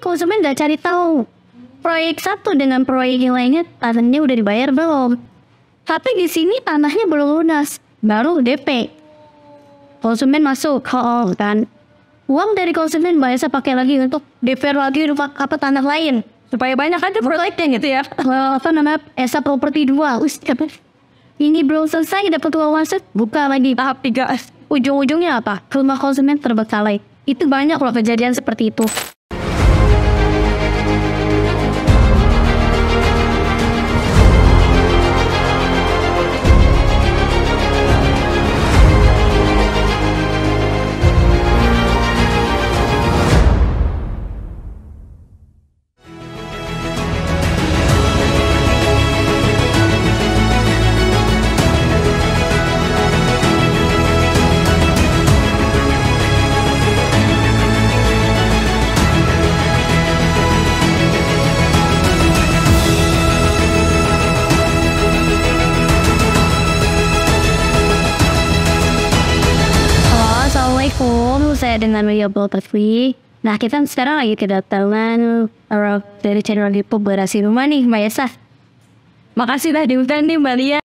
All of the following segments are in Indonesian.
konsumen nggak cari tahu proyek satu dengan proyek yang lainnya tanahnya udah dibayar belum. Tapi di sini tanahnya belum lunas, baru DP. Konsumen masuk, kan. Uang dari konsumen biasa pakai lagi untuk DP lagi apa tanah lain. Supaya banyak aja proyeknya gitu ya. Esa Properti 2. Ini belum selesai dapat uang masuk, buka lagi tahap 3. Ujung-ujungnya apa? Rumah konsumen terbengkalai. Itu banyak loh kejadian seperti itu. Assalamualaikum, saya dengan Maria Boltafri. Nah, kita sekarang lagi kedatangan dari channel YouTube Berasi Rumah nih, Mbak Esa. Makasih dah diundang nih Mbak Lia.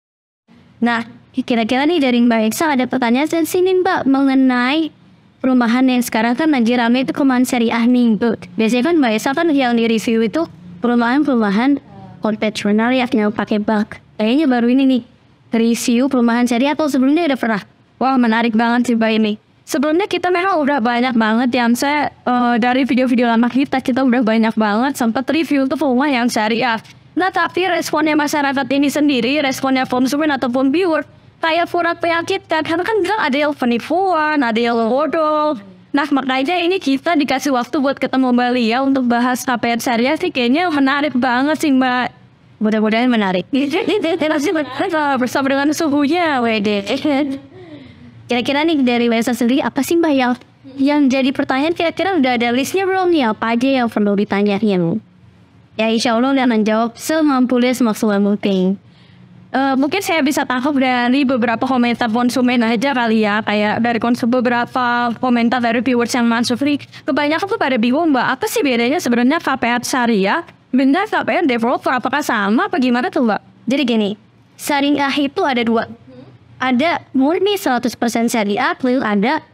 Nah, kira-kira nih dari Mbak Esa ada pertanyaan dari sini Mbak mengenai perumahan yang sekarang kan lagi rame itu perumahan syariah nih. Biasanya kan Mbak Esa kan yang di review itu perumahan konvensional yang pakai bank. Kayaknya baru ini nih review perumahan syariah atau sebelumnya udah pernah? Wah, menarik banget sih Mbak ini. Sebelumnya kita memang udah banyak banget yang saya dari video-video lama kita udah banyak banget sempat review untuk rumah yang syariah. Nah tapi responnya masyarakat ini sendiri, responnya konsumen ataupun viewer kayak kurang meyakinkan karena kan bilang ada yang penipuan, ada yang bodong. Nah makanya ini kita dikasih waktu buat ketemu Mbak Lia untuk bahas KPR syariah sih kayaknya menarik banget sih Mbak. Mudah-mudahan menarik. Bersama dengan suhunya, wede. Kira-kira nih dari Mbak Esa sendiri apa sih Mbak yang jadi pertanyaan kira-kira udah ada listnya belum nih apa aja yang perlu ditanyain? Ya insya Allah udah menjawab semampunya semaksimal mungkin. Mungkin saya bisa tangkap dari beberapa komentar konsumen aja kali ya, kayak dari beberapa komentar dari viewers yang masuk nih. Kebanyakan tuh pada bingung Mbak, apa sih bedanya sebenarnya KPR syariah dengan KPR developer, apakah sama apa gimana tuh Mbak? Jadi gini, syariah itu ada dua. Ada murni 100% syariah, lalu ada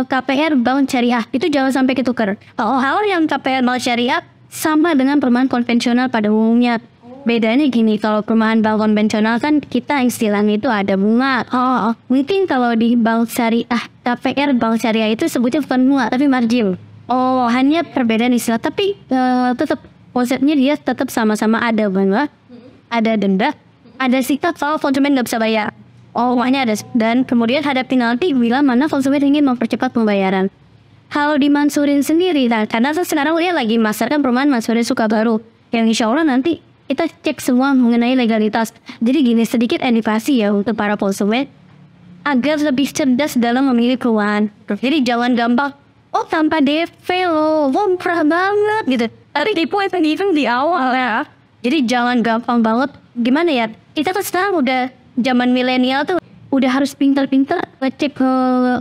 KPR bank syariah. Itu jangan sampai ketukar. Hal yang KPR bank syariah sama dengan perumahan konvensional pada umumnya. Bedanya gini, kalau perumahan bank konvensional kan kita istilahnya itu ada bunga. Mungkin kalau di bank syariah, KPR bank syariah itu sebutnya bukan bunga tapi margin. Hanya perbedaan istilah, tapi tetap konsepnya dia tetap sama-sama ada bunga, ada denda, ada sikap kalau konsumen nggak bisa bayar. Uangnya ada, dan kemudian ada penalti bila mana konsumen ingin mempercepat pembayaran. Kalau di Mansurin sendiri, karena sekarang dia lagi masarkan perumahan Mansurin Sukabaru, yang insya Allah nanti kita cek semua mengenai legalitas. Jadi gini, sedikit edukasi ya untuk para konsumen agar lebih cerdas dalam memilih perumahan. Jadi jangan gampang, tanpa DP loh, murah banget gitu. Tapi tipu even di awal ya. Jadi jangan gampang banget. Gimana ya? Kita kan sekarang udah zaman milenial tuh udah harus pintar-pintar ngecek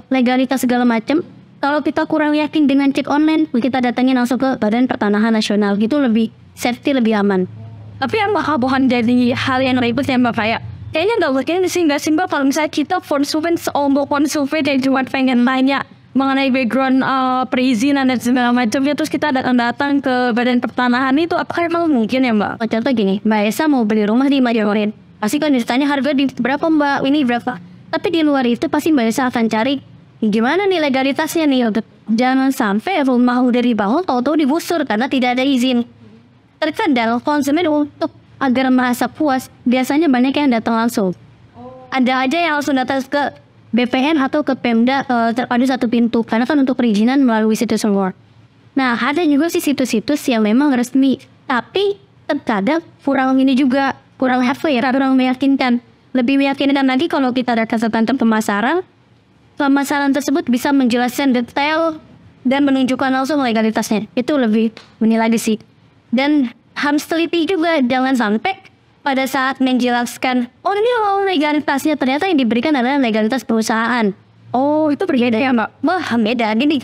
legalitas segala macam. Kalau kita kurang yakin dengan cek online, kita datangin langsung ke Badan Pertanahan Nasional, gitu lebih safety, lebih aman. Tapi yang bukan jadi hal yang ribet ya Mbak, kayaknya nggak mungkin sih Mbak kalau misalnya kita konsumen seombong konsumen yang cuma pengen nanya mengenai background perizinan dan segala macamnya, terus kita datang ke Badan Pertanahan itu, apakah emang mungkin ya Mbak? Contoh gini, Mbak Esa mau beli rumah di Majorin, pasti kan ditanya harga di berapa Mbak, ini berapa. Tapi di luar itu pasti Mbak Esa akan cari gimana nih legalitasnya nih. Jangan sampai rumah udah dibangun tahu-tahu digusur karena tidak ada izin. Terkadang konsumen untuk agar merasa puas biasanya banyak yang datang langsung. Ada aja yang langsung datang ke BPN atau ke Pemda terpadu satu pintu, karena kan untuk perizinan melalui situs semua. Nah ada juga sih situs-situs yang memang resmi, tapi terkadang kurang ini juga, kurang kurang meyakinkan. Lebih meyakinkan lagi kalau kita ada kesempatan pemasaran tersebut bisa menjelaskan detail dan menunjukkan langsung legalitasnya. Itu lebih menilai lagi sih. Dan harus teliti juga, jangan sampai pada saat menjelaskan, ini legalitasnya, ternyata yang diberikan adalah legalitas perusahaan. Itu berbeda ya Mbak? Wah beda, gini.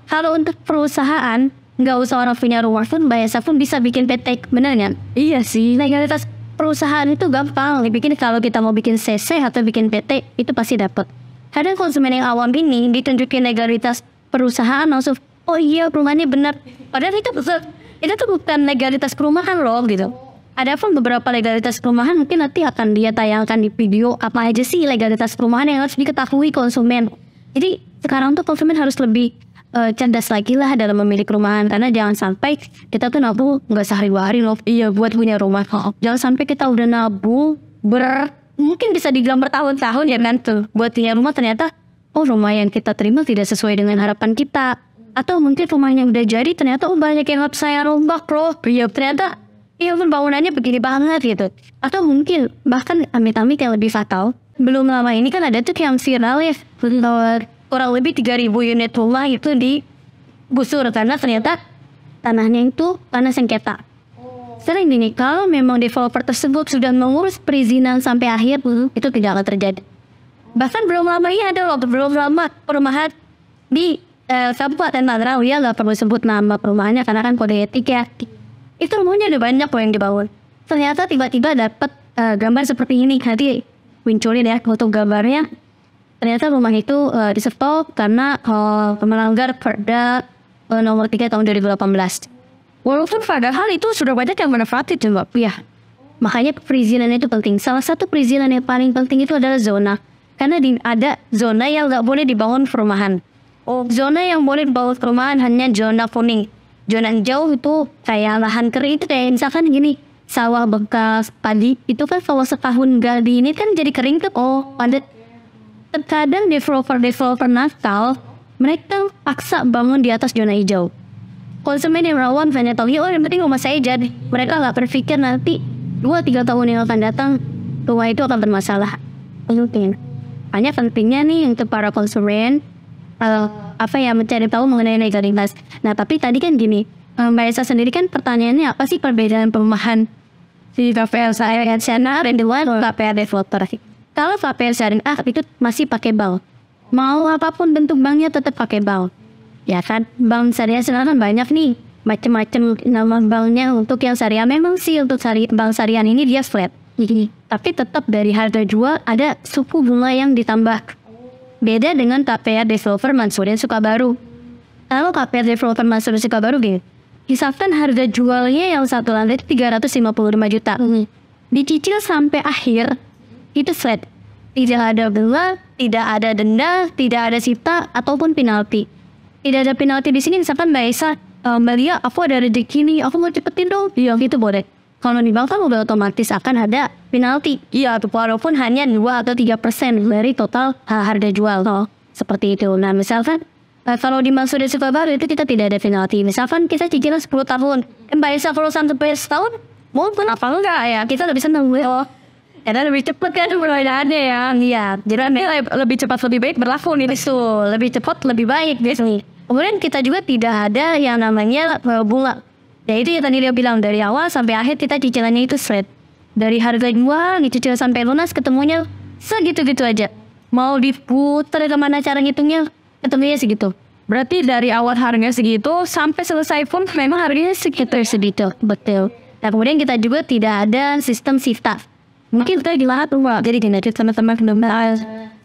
Kalau untuk perusahaan, nggak usah orang punya rumah pun, Mbak Esa pun bisa bikin PT, bener nggak? Iya sih. Legalitas perusahaan itu gampang dibikin. Kalau kita mau bikin CC atau bikin PT, itu pasti dapat. Kadang konsumen yang awam ini ditunjukin legalitas perusahaan langsung, oh iya perumahannya benar. Padahal itu tuh bukan legalitas perumahan loh gitu. Ada pun beberapa legalitas perumahan mungkin nanti akan dia tayangkan di video apa aja sih legalitas perumahan yang harus diketahui konsumen. Jadi sekarang tuh konsumen harus lebih cerdas lagi lah dalam memilih perumahan, karena jangan sampai kita tuh nabung nggak sehari dua hari loh. Iya, buat punya rumah. Jangan sampai kita udah nabung mungkin bisa dibilang bertahun-tahun ya kan tuh buat punya rumah, ternyata rumah yang kita terima tidak sesuai dengan harapan kita. Atau mungkin rumah yang udah jadi ternyata banyak yang harus saya rombak loh. Iya, ternyata pun bangunannya begini banget gitu. Atau mungkin bahkan amit-amit yang lebih fatal, belum lama ini kan ada tuh yang viral ya, kurang lebih 3.000 unit rumah itu digusur karena ternyata tanahnya itu tanah sengketa. Sering gini, kalau memang developer tersebut sudah mengurus perizinan sampai akhir, itu tidak akan terjadi. Bahkan belum lama ini ada loh, belum lama perumahan di Kabupaten Tangerang, ya nggak perlu sebut nama perumahannya karena kan kode etik ya. Itu rumahnya ada banyak loh yang dibangun. Ternyata tiba-tiba dapat gambar seperti ini, nanti munculin ya foto gambarnya. Ternyata rumah itu di-stop karena melanggar Perda nomor 3 tahun 2018. Walaupun padahal itu sudah banyak yang menepati coba. Ya, makanya perizinan itu penting. Salah satu perizinan yang paling penting itu adalah zona. Karena ada zona yang nggak boleh dibangun perumahan. Zona yang boleh dibangun perumahan hanya zona kuning. Zona hijau itu kayak lahan kering, itu kayak misalkan gini, sawah bekas padi itu kan kalau setahun nggak ini kan jadi kering tuh. Padat. Terkadang developer nakal, mereka paksa bangun di atas zona hijau. Konsumen yang rawan hanya tahu, yang penting rumah saya jadi. Mereka nggak berpikir nanti 2-3 tahun yang akan datang rumah itu akan bermasalah. Penting. Hanya pentingnya nih untuk para konsumen mencari tahu mengenai legalitas. Nah tapi tadi kan gini, Mbak Esa sendiri kan pertanyaannya apa sih perbedaan perumahan di KPR syariah dan di luar KPR developer? Kalau KPR syariah itu masih pakai bank, mau apapun bentuk banknya tetap pakai bank, ya kan? Bank syariah sekarang banyak nih, macam-macam nama banknya. Untuk yang syariah memang sih untuk bank syariah ini dia flat, tapi tetap dari harga jual ada suku bunga yang ditambah. Beda dengan KPR developer Mansurin Sukabaru. Kalau KPR developer Mansurin Sukabaru gini, hisapkan harga jualnya yang satu lantai 355 juta, dicicil sampai akhir. Itu flat, tidak ada bunga, tidak ada denda, tidak ada sita ataupun penalti. Tidak ada penalti di sini. Misalkan Mbak Esa, Mbak Lia, aku ada rezeki nih, aku mau cepetin dong, iya gitu boleh. Kalau di bank kan udah otomatis akan ada penalti. Iya, walaupun hanya 2 atau 3% dari total harga jual, seperti itu. Nah misalkan kalau di Mansurin Sukabaru itu kita tidak ada penalti. Misalkan kita cicilan 10 tahun, Mbak Esa kalau sampai setahun, mungkin apa enggak ya, kita lebih senang karena lebih cepat kan perbedaannya ya. Iya, jadi lebih cepat lebih baik berlaku nih itu. Lebih cepat lebih baik gitu. Kemudian kita juga tidak ada yang namanya bunga. Ya itu yang tadi dia bilang, dari awal sampai akhir kita cicilannya itu flat. Dari harga jual dicicil sampai lunas ketemunya segitu-gitu aja. Mau diputar kemana cara ngitungnya ketemunya segitu. Berarti dari awal harganya segitu sampai selesai pun memang harganya segitu. Betul. Nah kemudian kita juga tidak ada sistem sifta. Mungkin kita dilihat jadi gini, teman-teman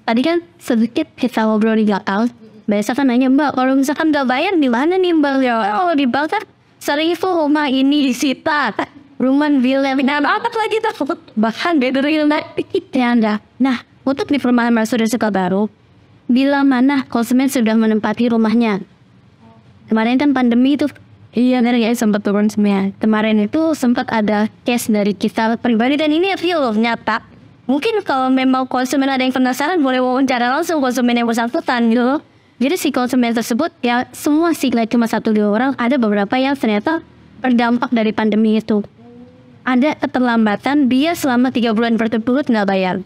tadi kan sedikit kita ngobrol di belakang. Biasa kan nanya, Mbak kalau misalkan nggak bayar di mana nih Mbak? Oh di bank kan sering itu rumah ini disita, rumah villa, apa lagi tuh? Bahkan beda real ya. Nah untuk di perumahan Mansurin Sukabaru, bila mana konsumen sudah menempati rumahnya. Kemarin kan pandemi itu. Iya, sempat turun semua. Kemarin itu sempat ada case dari kita pribadi dan ini real loh, nyata. Mungkin kalau memang konsumen ada yang penasaran boleh wawancara langsung konsumen yang bersangkutan gitu loh. Jadi si konsumen tersebut ya semua sih cuma 1-2 orang, ada beberapa yang ternyata terdampak dari pandemi itu. Ada keterlambatan dia selama 3 bulan berturut-turut nggak bayar.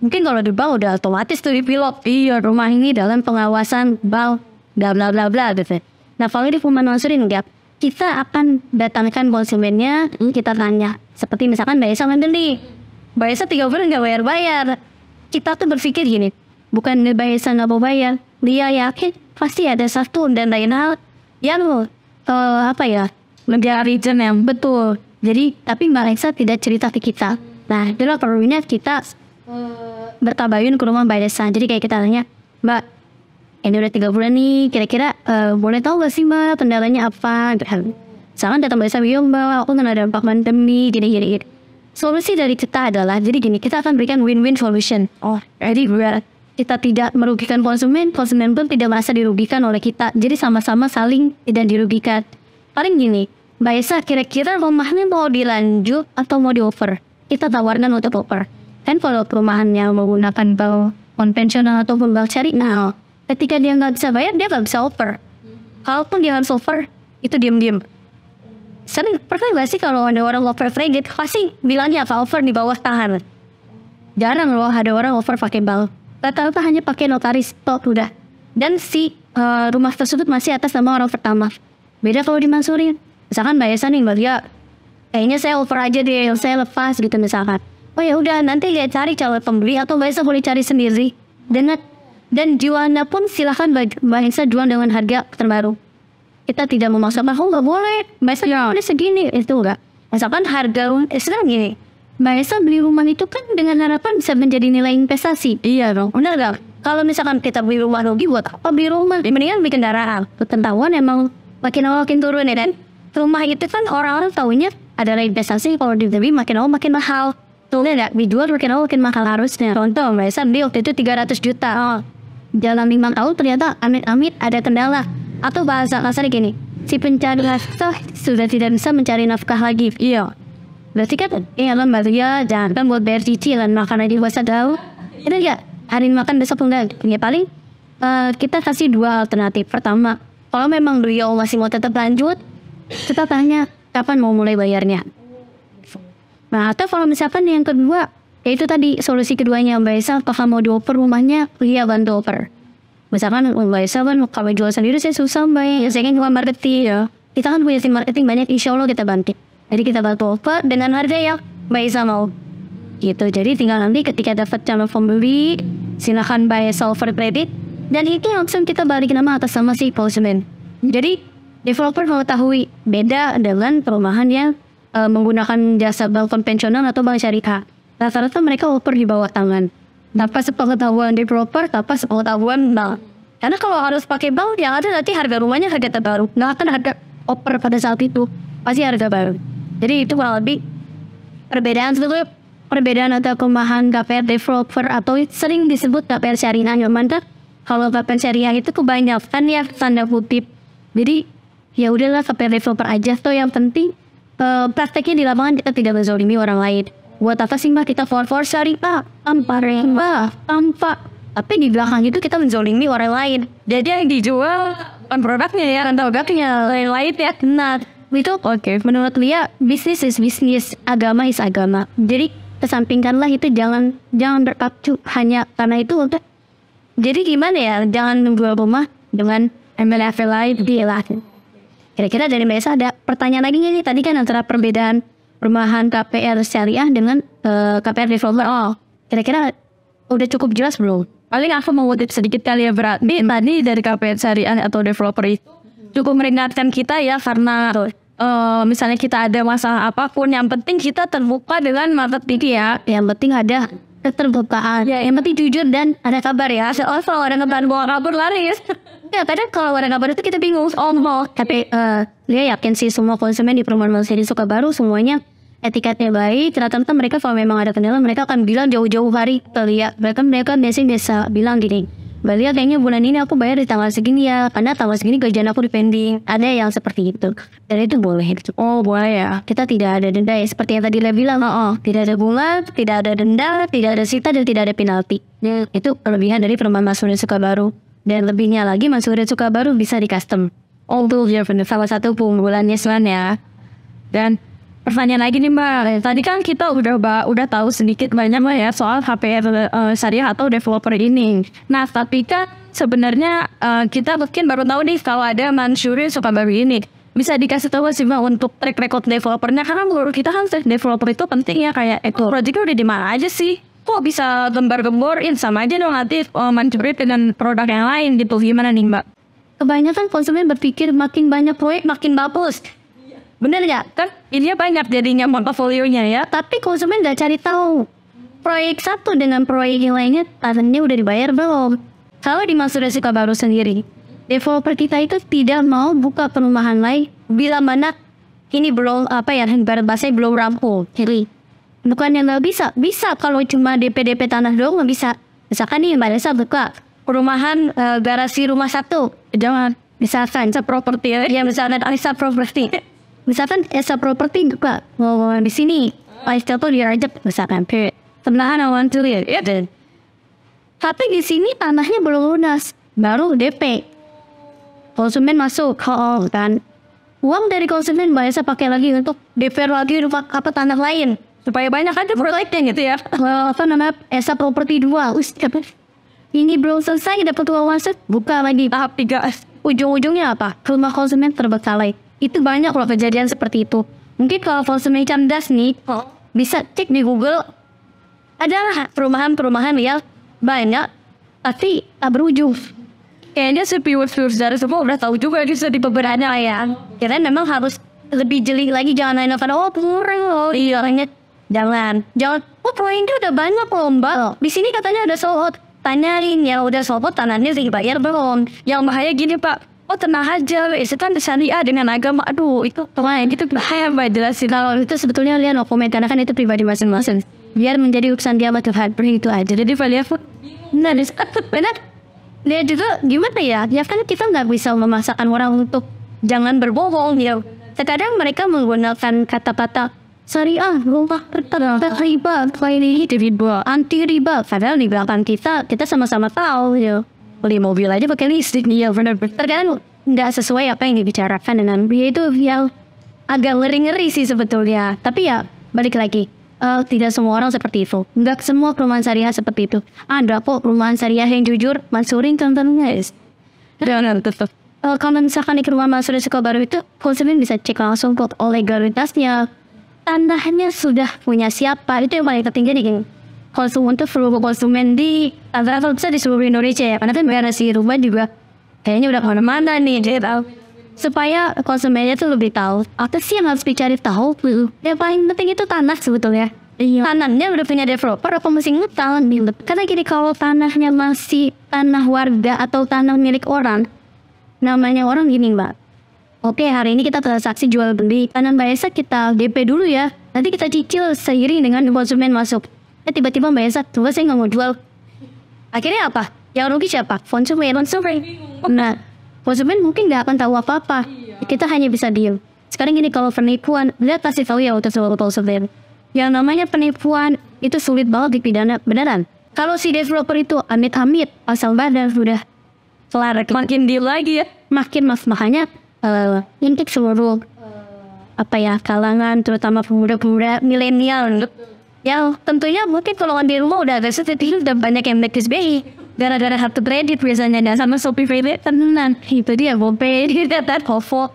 Mungkin kalau di bank udah otomatis tuh dipilot, iya rumah ini dalam pengawasan bank, bla bla bla bla gitu. Nah kalau di perumahan Mansurin enggak, kita akan datangkan konsumennya, kita tanya. Seperti misalkan Mbak Esa ngambil nih, Mbak Esa 3 bulan nggak bayar. Kita tuh berpikir gini, bukan Mbak Esa nggak mau bayar, dia yakin pasti ada satu dan lain hal yang apa ya, negara region yang betul. Jadi tapi Mbak Lesa tidak cerita ke kita. Nah itulah perlunya kita bertabayun ke rumah Mbak Lesa. Jadi kayak kita tanya, Mbak, ini udah 3 bulan nih, kira-kira boleh tahu gak sih Mbak kendalanya apa? Misalkan datang Mbak Lesa, iya Mbak, aku kena dampak pandemi, gini. Solusi dari kita adalah, jadi gini, kita akan berikan win-win solution. Jadi biar kita tidak merugikan konsumen pun tidak merasa dirugikan oleh kita. Jadi sama-sama saling tidak dirugikan. Paling gini, Mbak Esa kira-kira rumahnya mau dilanjut atau mau di-offer? Kita tawarkan untuk offer. Kan kalau perumahannya menggunakan bank konvensional ataupun bank syariah, ketika dia nggak bisa bayar, dia nggak bisa offer. Kalaupun dia harus offer, itu diem-diem. Sering pernah gak sih kalau ada orang offer kredit, pasti bilangnya apa, offer di bawah tahan. Jarang loh ada orang offer pakai bank. Rata-rata hanya pakai notaris, udah. Dan si rumah tersebut masih atas nama orang pertama. Beda kalau dimansurin. Misalkan Mbak Esa nih, Mbak Lia, kayaknya saya offer aja deh, saya lepas gitu misalkan. Oh ya udah, nanti dia cari calon pembeli atau Mbak Esa boleh cari sendiri. Dan jualnya pun silahkan Mbak Esa jual dengan harga terbaru. Kita tidak memaksakan, nggak boleh, Mbak Esa boleh segini, itu enggak. Misalkan harga sekarang gini, Mbak Esa beli rumah itu kan dengan harapan bisa menjadi nilai investasi. Iya dong, benar gak? Kalau misalkan kita beli rumah rugi, buat apa beli rumah? Mendingan beli kendaraan. Ketahuan emang makin awal makin turun ya kan? Rumah itu kan orang-orang tahunya adalah investasi, kalau dibeli makin awal makin mahal. Tuh lihat, dijual makin awal makin mahal harusnya. Contoh, Mbak Esa beli waktu itu 300 juta. Dalam 5 tahun ternyata amit-amit ada kendala. Atau bahasa kasar gini, si pencari nafkah sudah tidak bisa mencari nafkah lagi. Iya. Berarti kan, lah Mbak Lia, jangan kan buat bayar cicilan makan aja puasa tahu. Itu ya, hari makan besok enggak. Ya paling kita kasih 2 alternatif. Pertama, kalau memang beliau masih mau tetap lanjut, kita tanya kapan mau mulai bayarnya. Nah atau kalau misalkan yang kedua, yaitu tadi solusi keduanya Mbak Esa, apakah mau dioper rumahnya, Lia bantu oper. Misalkan Mbak Esa kan kalau jual sendiri saya susah Mbak, ya saya kan cuma marketing ya. Kita kan punya tim marketing banyak, insya Allah kita bantu. Jadi kita bantu offer dengan harga yang Mbak Esa mau. Gitu, jadi tinggal nanti ketika dapat calon pembeli, silakan Mbak Esa offer kredit. Dan itu langsung kita balik nama atas sama si konsumen. Jadi developer mengetahui beda dengan perumahan yang menggunakan jasa bank konvensional atau bank syariah. Rata-rata mereka offer di bawah tangan. Tanpa sepengetahuan developer, tanpa sepengetahuan bank. Karena kalau harus pakai bank, yang ada nanti harga rumahnya harga terbaru. Nggak akan harga offer pada saat itu. Pasti harga baru. Jadi itu kurang lebih perbedaan sebetulnya. Perbedaan antara perumahan KPR developer atau sering disebut KPR syariah. Yang mana kalau KPR syariah itu kebanyakan ya tanda kutip. Jadi ya udahlah KPR developer aja. So yang penting prakteknya di lapangan kita tidak menzalimi orang lain. Buat apa sih Mbak kita for syariah tanpa rema, tanpa. Tapi di belakang itu kita menzalimi orang lain. Jadi yang dijual bukan produknya ya, kan produknya lain-lain ya. Nah itu oke. Menurut Lia, bisnis is bisnis, agama is agama. Jadi kesampingkanlah itu, jangan berpacu hanya karena itu udah. Jadi gimana ya, jangan jual rumah dengan MLF lain di lain. Kira-kira dari Mbak Esa ada pertanyaan lagi nih, tadi kan antara perbedaan perumahan KPR syariah dengan KPR developer. Kira-kira udah cukup jelas belum? Paling aku mau ngutip sedikit kali ya, berarti tadi dari KPR syariah atau developer itu cukup meringankan kita ya, karena misalnya kita ada masalah apapun, yang penting kita terbuka dengan marketing ya. Yang penting ada keterbukaan ya, yang penting jujur dan ada kabar ya. Soalnya kalau ada kabar bawa kabur laris. Ya kadang kalau ada kabar itu kita bingung. Tapi dia yakin sih semua konsumen di perumahan Malaysia di Sukabaru semuanya etiketnya baik. Rata-rata mereka kalau memang ada kendala mereka akan bilang jauh-jauh hari kali ya. Mereka biasa bilang gini, Mbak Lia kayaknya bulan ini aku bayar di tanggal segini ya, karena tanggal segini gajian aku di pending. Ada yang seperti itu. Dan itu boleh. Boleh ya. Kita tidak ada denda ya, seperti yang tadi Lia bilang. Tidak ada bunga, tidak ada denda, tidak ada sita, dan tidak ada penalti. Itu kelebihan dari perumahan Mas Surya Sukabaru. Dan lebihnya lagi Mas Surya Sukabaru bisa di custom. Itu ya benar, salah satu keunggulannya Swan ya. Dan pertanyaan lagi nih Mbak, tadi kan kita udah tahu sedikit banyak Mbak ya soal KPR syariah atau developer ini. Nah tapi kan sebenarnya kita mungkin baru tahu nih kalau ada Mas Surya Sukabaru ini. Bisa dikasih tahu sih Mbak untuk track record developernya, karena menurut kita kan developer itu penting ya, kayak projectnya udah di mana aja sih? Kok bisa gembar-gemborin sama aja dong nanti mencuri dengan produk yang lain gitu, gimana nih Mbak? kebanyakan konsumen berpikir makin banyak proyek makin bagus. Bener ya? Kan ini banyak jadinya portofolionya ya. Tapi konsumen nggak cari tahu proyek satu dengan proyek yang lainnya tanahnya udah dibayar belum. Kalau di Mansura Sukabaru sendiri, developer kita itu tidak mau buka perumahan lain bila mana ini belum ibarat bahasa belum rampung. Jadi bukan yang nggak bisa kalau cuma DP tanah doang nggak bisa. Misalkan nih Mbak Desa buka perumahan garasi rumah satu, jangan misalkan properti ya misalkan Alisa properti. Misalkan Esa Property juga di sini, contoh di Rajab misalkan, sebelahan awan tulir, ya dan. Tapi di sini tanahnya belum lunas, baru DP. Konsumen masuk, dan uang dari konsumen biasa pakai lagi untuk DP lagi rumah tanah lain, supaya banyak ada proyeknya gitu ya. Esa Property 2, ini belum selesai dapat uang masuk, buka lagi tahap 3. Ujung-ujungnya apa? Rumah konsumen terbengkalai. Itu banyak loh kejadian seperti itu. Mungkin kalau konsumen cerdas nih, bisa cek di Google. Ada perumahan-perumahan yang banyak, tapi tak berujung. Kayaknya si viewers dari semua udah tahu juga bisa di beberapa ya. Kira memang harus lebih jeli lagi, jangan hanya pada jangan. Proyeknya udah banyak loh Mbak. Di sini katanya ada sold out. Tanyain ya udah sold out tanahnya dibayar belum? Yang bahaya gini Pak. Tenang aja, itu kan syariah dengan agama. Aduh, itu kemarin gitu bahaya Mbak jelasin. Kalau itu sebetulnya lihat komentar kan itu pribadi masing-masing. Biar menjadi urusan dia sama Tuhan, itu aja. Jadi Valia pun, benar. Dia juga gimana ya? Ya kan kita nggak bisa memaksakan orang untuk jangan berbohong ya. Terkadang mereka menggunakan kata-kata syariah, rumah riba, ini riba, anti riba. Padahal di belakang kita sama-sama tahu ya. Beli mobil aja pakai listrik nih ya benar-benar. Terkadang nggak sesuai apa yang dibicarakan dengan dia itu yang agak ngeri-ngeri sih sebetulnya. Tapi ya balik lagi, tidak semua orang seperti itu. Nggak semua perumahan syariah seperti itu. Ada kok perumahan syariah yang jujur, mansurin contohnya guys. Dan tetap. Kalau misalkan di rumah Mansura Sukabaru itu, konsumen bisa cek langsung kok legalitasnya. Tanahnya sudah punya siapa, itu yang paling penting. Jadi konsumen itu seluruh konsumen di antara bisa di seluruh Indonesia ya, karena kan garasi rumah juga kayaknya udah kemana-mana nih, jadi tahu supaya konsumennya tuh lebih tahu apa sih yang harus dicari tahu. Yang paling penting itu tanah sebetulnya. Tanahnya udah punya developer apa masih ngutang nih? Karena gini, kalau tanahnya masih tanah warga atau tanah milik orang, namanya orang gini Mbak. Oke, hari ini kita transaksi jual beli tanah Mbak Esa, kita DP dulu ya, nanti kita cicil seiring dengan konsumen masuk. Tiba-tiba Mbak Esa, coba saya nggak mau jual. Akhirnya apa? Yang rugi siapa? Konsumen. Nah, konsumen mungkin nggak akan tahu apa-apa. Kita hanya bisa diem. Sekarang gini, kalau penipuan, lihat pasti tahu ya untuk seluruh konsumen. Yang namanya penipuan itu sulit banget dipidana beneran. Kalau si developer itu amit-amit asal badan sudah kelar, makin deal lagi ya, makin makanya untuk seluruh kalangan, terutama pemuda-pemuda milenial. Ya tentunya mungkin kalau di rumah udah ada sesuatu dan banyak yang make this BI gara-gara kartu kredit biasanya, dan sama Shopee Pay tenan itu dia GoPay dan OVO.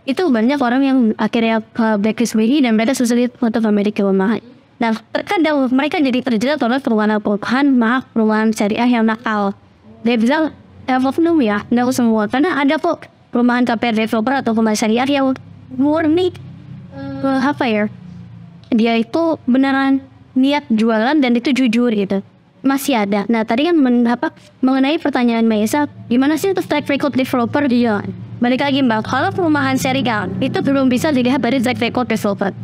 Itu banyak orang yang akhirnya blacklist BI dan mereka sulit untuk memiliki rumah. Nah terkadang mereka jadi terjerat oleh perumahan syariah yang nakal. Dia bilang oknum ya, nggak semua, karena ada kok perumahan KPR developer atau perumahan syariah yang murni dia itu beneran niat jualan dan itu jujur gitu, masih ada. Nah tadi kan mengenai pertanyaan Mbak Esa, gimana sih untuk track record developer dia? Balik lagi Mbak, kalau perumahan syariah itu belum bisa dilihat dari track record developer.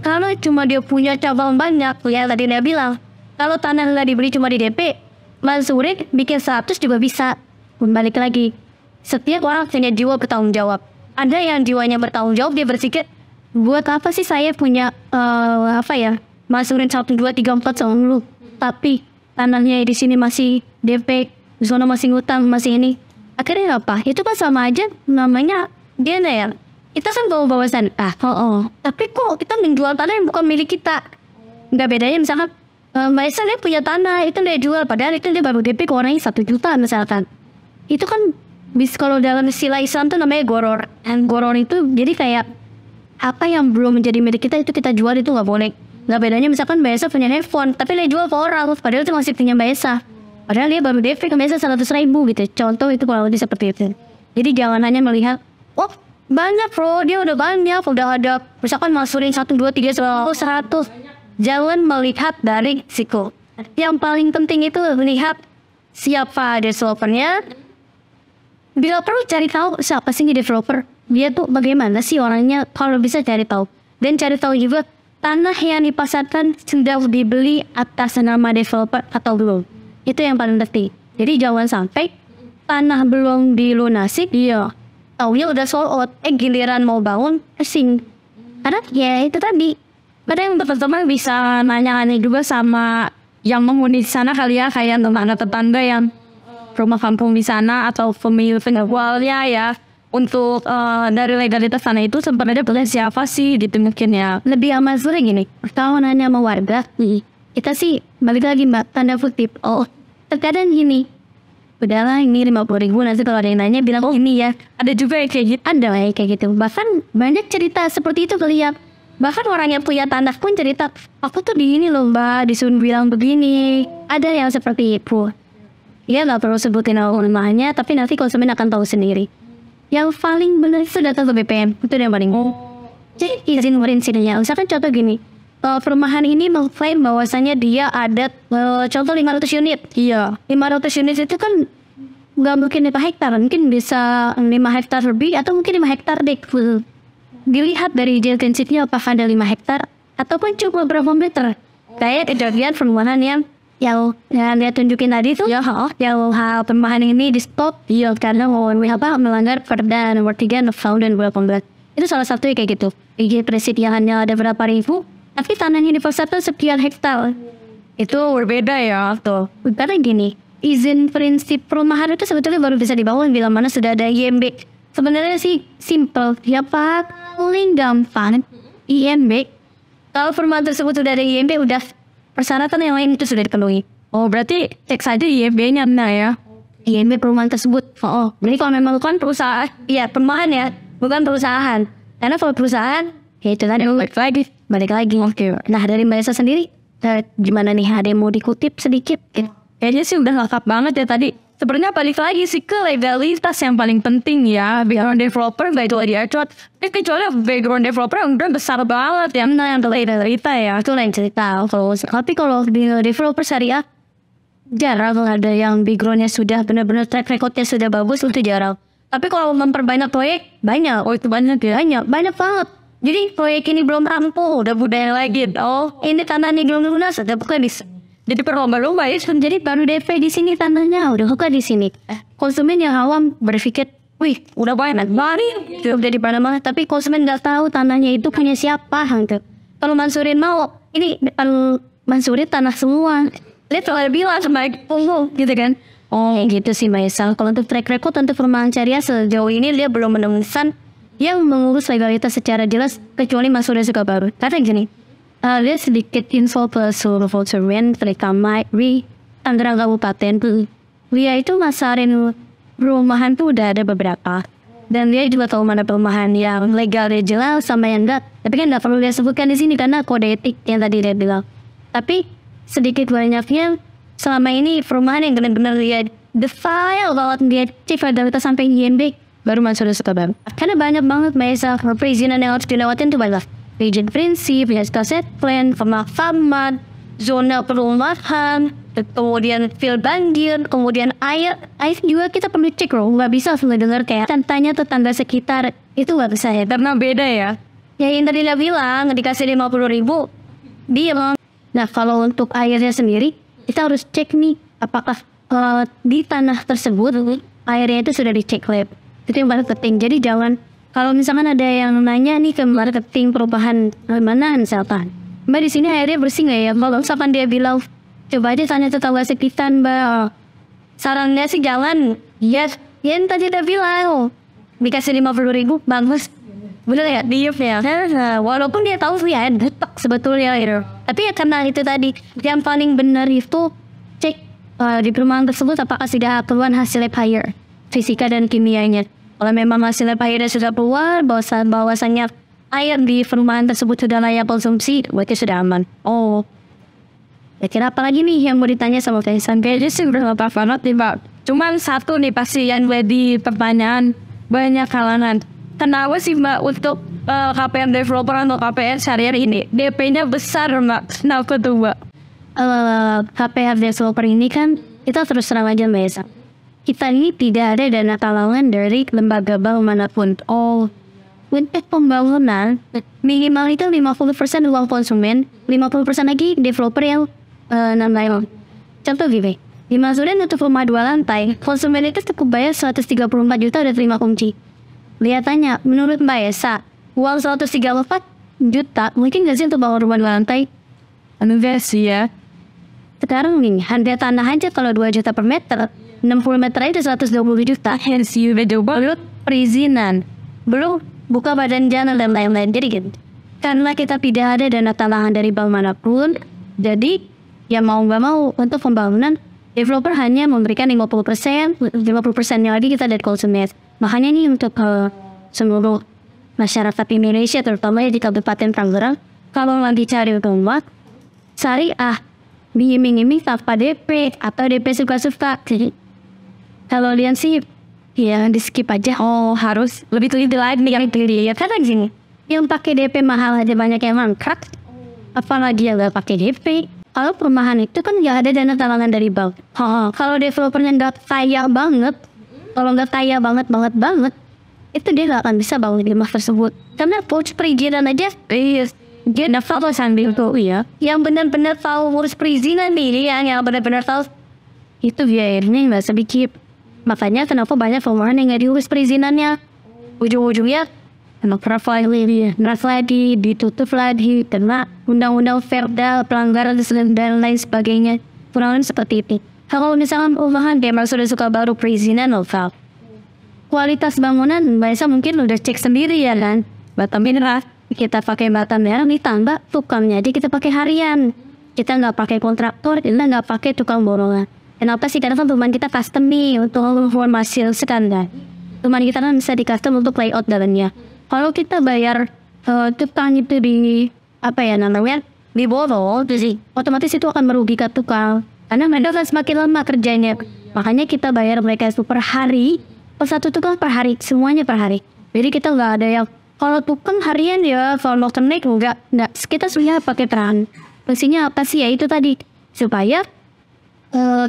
Kalau cuma dia punya cabang banyak, ya tadi dia bilang, kalau tanah nggak dibeli cuma di DP, Mansurin bikin 100 juga bisa. Balik lagi, setiap orang punya jiwa bertanggung jawab. Ada yang jiwanya bertanggung jawab, dia berpikir, buat apa sih saya punya Mansurin 1, 2, 3, 4 sama lu, tapi tanahnya di sini masih DP, zona masih ngutang, masih ini. Akhirnya apa? Itu kan sama aja namanya dia ya. Kita kan bawa-bawasan, tapi kok kita menjual tanah yang bukan milik kita. Nggak bedanya misalkan Mbak Esa dia punya tanah, itu dia jual, padahal itu dia baru DP ke orangnya 1 juta misalkan. Itu kan kalau dalam istilah Islam tuh namanya goror. Dan goror itu jadi kayak apa yang belum menjadi milik kita itu kita jual, itu nggak boleh. Nggak bedanya misalkan Mbak Esa punya handphone tapi dia jual ke orang, padahal itu masih punya Mbak Esa, padahal dia baru DP ke Mbak Esa 100.000 gitu. Contoh itu kalau lebih seperti itu. Jadi jangan hanya melihat, oh banyak bro, dia udah banyak, udah ada, misalkan masukin 1, 2, 3, 100. Jangan melihat dari risiko. Yang paling penting itu melihat siapa developernya. Bila perlu cari tahu siapa sih developer, dia tuh bagaimana sih orangnya, kalau bisa cari tahu. Dan cari tahu juga tanah yang dipasarkan sudah dibeli atas nama developer atau belum. Itu yang paling penting. Jadi jangan sampai tanah belum dilunasi, dia taunya udah sold out, giliran mau bangun asing. Karena ya itu tadi, kadang teman-teman bisa nanya-nanya juga sama yang menghuni di sana kali ya, kayak tetangga yang rumah kampung di sana atau pemilik awalnya ya, untuk dari legalitas tanah itu sebenarnya boleh siapa sih gitu mungkin ya. Lebih aman sering gini, kalau nanya sama warga, kita sih balik lagi mbak, tanda kutip, oh terkadang gini, udahlah ini 50.000, nanti kalau ada yang nanya bilang oh ini ya. Ada juga yang kayak gitu. Ada yang kayak gitu. Bahkan banyak cerita seperti itu kelihatan. Bahkan orang yang punya tanah pun cerita, aku tuh di ini loh mbak, disuruh bilang begini. Ada yang seperti itu. Ya gak perlu sebutin rumahnya, tapi nanti konsumen akan tahu sendiri. Yang paling benar itu datang ke BPM. Itu yang paling. Jadi izin berinsidennya. Misalkan contoh gini, perumahan ini mengklaim bahwasannya dia ada contoh 500 unit. Iya, 500 unit itu kan nggak mungkin 5 hektar, mungkin bisa 5 hektar lebih atau mungkin 5 hektar deh. Dilihat dari density-nya apakah ada 5 hektar ataupun cuma berapa meter. Kayak kejadian perumahan yang dia tunjukin tadi tuh, yang hal perumahan ini di stop karena melanggar Perda nomor 3 tahun 2018. Itu salah satu kayak gitu. Izin presediaannya ada berapa ribu, tapi tanahnya di pasar tuh sekian hektar. Itu berbeda ya tuh. Karena gini, izin prinsip perumahan itu sebetulnya baru bisa dibangun bila mana sudah ada IMB. Sebenarnya sih simple, ya pak, paling gampang IMB. Kalau perumahan tersebut sudah ada IMB, udah persyaratan yang lain itu sudah dipenuhi. Oh berarti cek saja IMB-nya nah ya. IMB perumahan tersebut. Oh, berarti kalau memang kan perusahaan, iya perumahan ya, bukan perusahaan. Karena kalau perusahaan, ya itu tadi balik lagi. Nah dari Mbak Esa sendiri, gimana nih, ada yang mau dikutip sedikit? Kayaknya sih udah lengkap banget ya tadi. Sebenarnya balik lagi sih ke legalitas yang paling penting ya. Background developer gak itu diacot. Kecuali background developer yang udah besar banget ya. Nah yang legalitas ya, itu lain cerita. Tapi kalau developer syariah, jarang ada yang backgroundnya sudah benar-benar track recordnya sudah bagus, itu jarang. Tapi kalau memperbanyak proyek, banyak. Oh itu banyak ya? Banyak banget. Jadi proyek ini belum rampung, udah budaya lagi. Oh ini tanah ini belum lunas, udah buka di. Jadi berlomba-lomba ya. Jadi baru DP di sini tanahnya, udah buka di sini. Konsumen yang awam berpikir, wih udah banyak banget. Udah di mana-mana, tapi konsumen nggak tahu tanahnya itu punya siapa. Kalau Mansurin mau, ini Mansurin tanah semua. Lihat kalau bilang sama gitu kan. Oh gitu sih Mbak Esa. Kalau untuk track record untuk perumahan syariah sejauh ini dia belum menemukan yang mengurus legalitas secara jelas kecuali Mas Surya Sukabaru. Karena gini, dia sedikit info ke seluruh konsumen terutama di Tangerang Kabupaten. Dia itu masarin perumahan tuh udah ada beberapa. Dan dia juga tahu mana perumahan yang legal dia jelas sama yang enggak. Tapi kan nggak perlu dia sebutkan di sini karena kode etik yang tadi dia bilang. Tapi sedikit banyaknya selama ini perumahan yang benar-benar dia detail banget, dia cek legalitas sampai IMB, baru Mas Surya Sukabaru. Karena banyak banget Mbak perizinan yang harus dilewatin tuh banyak. Izin prinsip, set plan, pemakaman, zona perumahan, kemudian fill banjir, kemudian air juga kita perlu cek loh. Nggak bisa langsung dengar kayak tanya tetangga sekitar, itu nggak bisa ya, karena beda ya. Ya yang tadi dia bilang dikasih 50.000, dia. Nah kalau untuk airnya sendiri, kita harus cek nih apakah di tanah tersebut airnya itu sudah dicek lab. Itu yang paling penting. Jadi jangan, kalau misalkan ada yang nanya nih ke marketing perubahan mana misalkan, Mbak di sini airnya bersih nggak ya? Kalau misalkan dia bilang coba aja tanya tetangga sekitar Mbak, sarannya sih jangan. Yes, yang tadi dia bilang dikasih 50.000 bagus, bener ya, diem ya. Walaupun dia tahu sih ya detak sebetulnya gitu. Tapi ya karena itu tadi yang paling benar itu cek di perumahan tersebut apakah sudah keluar hasil lab hire fisika dan kimianya. Kalau memang hasil lab hire sudah keluar bahwasannya air di perumahan tersebut sudah layak konsumsi, berarti sudah aman. Oh, ya kira apa lagi nih yang mau ditanya sama Kaisan? Kayaknya sih udah gak apa-apa banget nih Pak. Cuman satu nih pasti yang jadi pertanyaan, banyak kalangan. Kenapa sih Mbak untuk KPR developer atau KPR syariah ini DP-nya besar Mbak? Kenapa tuh Mbak? KPR developer ini kan kita terus terang aja Mbak Esa. Kita ini tidak ada dana talangan dari lembaga bank manapun. Untuk pembangunan minimal itu 50% uang konsumen, 50% lagi developer yang namanya. Contoh gini, di Masuren untuk rumah 2 lantai, konsumen itu cukup bayar 134 juta udah terima kunci. Lihatannya, menurut Mbak Esa, uang 134 juta mungkin nggak sih untuk bangun rumah 2 lantai? Enggak sih ya. Sekarang nih, harga tanah aja kalau 2 juta per meter, 60 meter aja 120 juta. Hence you belum perizinan, belum buka badan jalan dan lain-lain. Jadi gitu, karena kita tidak ada dana talangan dari bank manapun, jadi ya mau nggak mau untuk pembangunan developer hanya memberikan 50%, 50%-nya lagi kita dari konsumen. Makanya nih untuk seluruh masyarakat Indonesia, terutama di Kabupaten Tangerang, kalau lagi cari rumah syariah, diiming-iming tanpa DP atau DP suka-suka. Kalau lihat sih, ya di skip aja. Harus lebih teliti lagi yang dilihat. Karena gini, yang pakai DP mahal aja banyak yang mangkrak, apalagi yang nggak pakai DP. Kalau perumahan itu kan nggak ada dana talangan dari bank. Kalau developernya nggak kaya banget, kalau nggak kaya banget, itu dia nggak akan bisa bangun rumah tersebut. Karena proses perizinan aja, dia daftar sambil itu ya. Yang benar-benar tahu urus perizinan nih, yang benar-benar tahu itu biayanya nggak sedikit. Makanya kenapa banyak perumahan yang nggak diurus perizinannya, ujung-ujungnya profil lagi ditutup lagi karena undang-undang Perda, pelanggaran dan lain sebagainya. Kurang lebih seperti itu. Kalau misalkan perumahan Demar sudah baru perizinan lokal, kualitas bangunan biasa mungkin udah cek sendiri ya kan. Bata mineral kita pakai bata merah, ditambah tukangnya aja kita pakai harian. Kita nggak pakai kontraktor, kita nggak pakai tukang borongan. Kenapa sih? Karena kan rumah kita custom nih untuk informasi standar. Rumah kita kan bisa di custom untuk layout dalamnya. Kalau kita bayar tukang itu di di bawah, otomatis itu akan merugikan tukang. Karena mereka kan semakin lama kerjanya. Makanya kita bayar mereka itu per hari, satu tukang per hari, semuanya per hari. Jadi kita nggak ada yang kalau tukang harian ya, kalau naik enggak. Kita sebenarnya pakai peran. Fungsinya apa sih? Ya itu tadi supaya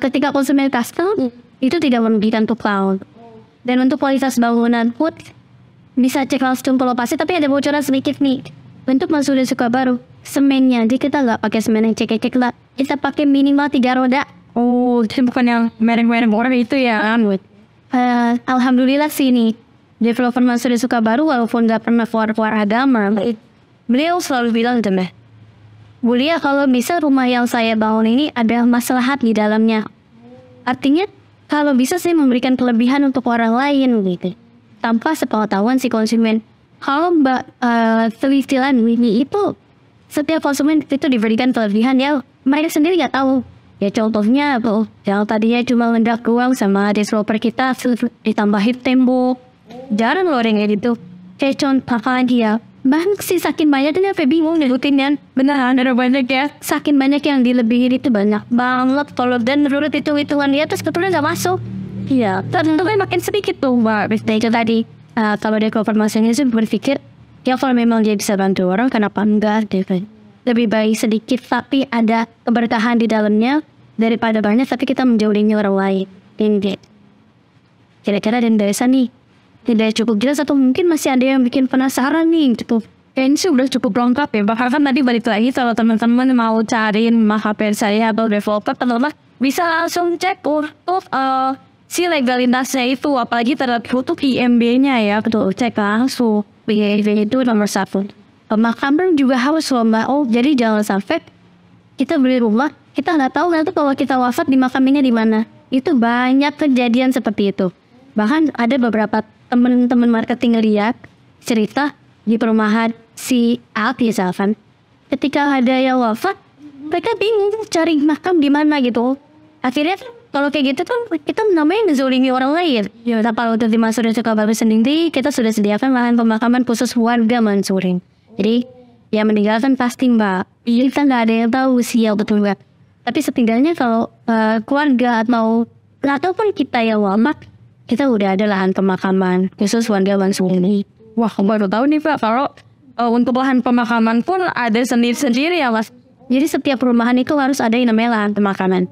ketika konsumen custom itu tidak merugikan tukang. Dan untuk kualitas bangunan pun bisa cek langsung ke lokasi, tapi ada bocoran sedikit nih. Untuk Masuren Sukabaru, semennya aja kita nggak pakai semen yang cek-cek lah. Kita pakai minimal 3 roda. Itu bukan yang merek-merek orang itu ya. Alhamdulillah sih nih, developer Masuren Sukabaru walaupun nggak pernah keluar agama, beliau selalu bilang deh, Bulia kalau bisa rumah yang saya bangun ini ada maslahat di dalamnya. Artinya kalau bisa saya memberikan kelebihan untuk orang lain gitu, tanpa sepengetahuan si konsumen. Kalau telitilan ini itu setiap konsumen itu diberikan kelebihan ya mereka sendiri nggak tahu. Ya contohnya yang tadinya cuma ngendak uang sama developer kita ditambahin tembok. Jarang loh yang kayak gitu. Kayak contoh dia banyak sih, saking banyaknya sampai bingung nyebutinnya. Beneran ada banyak ya. Saking banyak yang dilebihin itu banyak banget. Kalau dan menurut hitung-hitungan dia tuh sebetulnya nggak masuk. Iya, tentunya makin sedikit tuh Mbak. Bisa itu tadi. Kalau dia konfirmasinya sih berpikir, ya kalau memang dia bisa bantu orang, kenapa enggak? Lebih baik sedikit tapi ada keberkahan di dalamnya daripada banyak tapi kita menjauhinya orang lain. Ini kira-kira dan desa nih tidak cukup jelas atau mungkin masih ada yang bikin penasaran nih gitu. Kayaknya sih udah cukup lengkap ya. Bahkan tadi balik lagi kalau teman-teman mau cariin KPR saya atau developer, teman-teman bisa langsung cek untuk si legalitasnya itu, apalagi terhadap untuk IMB-nya ya. Betul, cek langsung. IMB itu nomor 1. Pemakaman juga harus lomba. Jadi jangan sampai kita beli rumah, kita nggak tahu nanti kalau kita wafat dimakaminnya di mana. Itu banyak kejadian seperti itu. Bahkan ada beberapa teman-teman marketing lihat cerita di perumahan si A misalkan, ketika ada yang wafat, mereka bingung cari makam di mana gitu. Akhirnya kalau kayak gitu kan kita namanya ngezolimi orang lain. Ya kalau untuk di Masuren Sukabaru sendiri kita sudah sediakan lahan pemakaman khusus warga Masuren. Jadi ya meninggalkan pasti Mbak. Kita nggak ada yang tahu usia betul Mbak. Tapi setidaknya kalau keluarga ataupun kita yang wafat, kita udah ada lahan pemakaman khusus warga langsung ini. Wah, baru tahu nih Pak, kalau untuk lahan pemakaman pun ada sendiri-sendiri ya Mas. Jadi setiap perumahan itu harus ada yang namanya lahan pemakaman.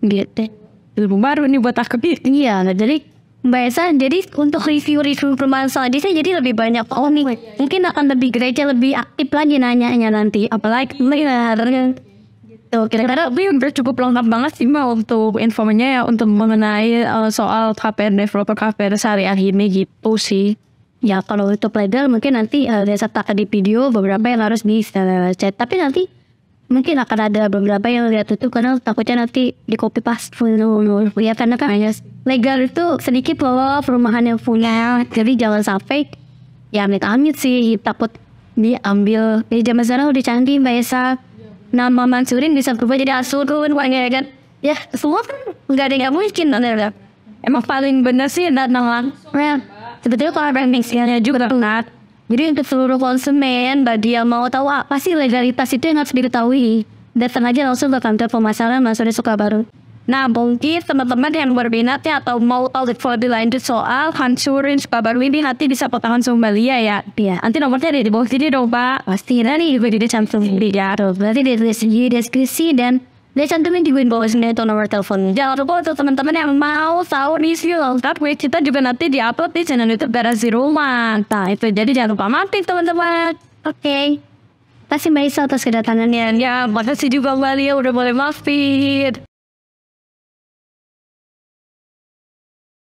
Gitu. Ilmu baru nih buat aku. Iya, nah jadi Mbak Esa, jadi untuk review perumahan selanjutnya jadi lebih banyak nih. Mungkin akan lebih gereja lebih aktif lagi nanyanya nanti. Apalagi harusnya tuh kira-kira Tapi udah cukup lengkap banget sih Mbak untuk infonya ya, untuk mengenai soal KPR developer KPR syariah ini gitu sih. ya kalau untuk legal mungkin nanti Desa akan di video beberapa yang harus di chat. Tapi nanti mungkin akan ada beberapa yang lihat itu karena takutnya nanti di copy paste ya, karena kan hanya legal itu sedikit loh perumahan yang punya, jadi jangan sampai ya amit-amit sih takut diambil. Di zaman sekarang udah canggih Mbak Esa, nama Mansurin bisa berubah jadi Asurun kan ya, semua kan nggak ada yang mungkin ada. Emang paling bener sih datang langsung. Ya, sebetulnya kalau brandingnya juga benar. Jadi untuk seluruh konsumen, bagi yang mau tahu apa sih legalitas itu yang harus diketahui, datang aja langsung ke kantor pemasaran Mansurin Sukabaru. Nah, mungkin teman-teman yang berminat ya atau mau tahu lebih lanjut soal Mansurin Sukabaru ini nanti bisa potongan Sumbalia ya. Iya. Nanti nomornya ada di bawah sini dong Pak. Pasti nanti juga dicantumin ya. Berarti ditulis di deskripsi dan dicantumin juga di bawah sini itu nomor telepon. Jangan lupa untuk teman-teman yang mau tahu review lengkap, kita juga nanti diupload di channel YouTube Garasi Rumah. Nah itu, jadi jangan lupa mampir teman-teman. Oke. Terima kasih Mbak Isa atas kedatangannya. Ya, makasih juga Mbak Lia udah boleh mampir.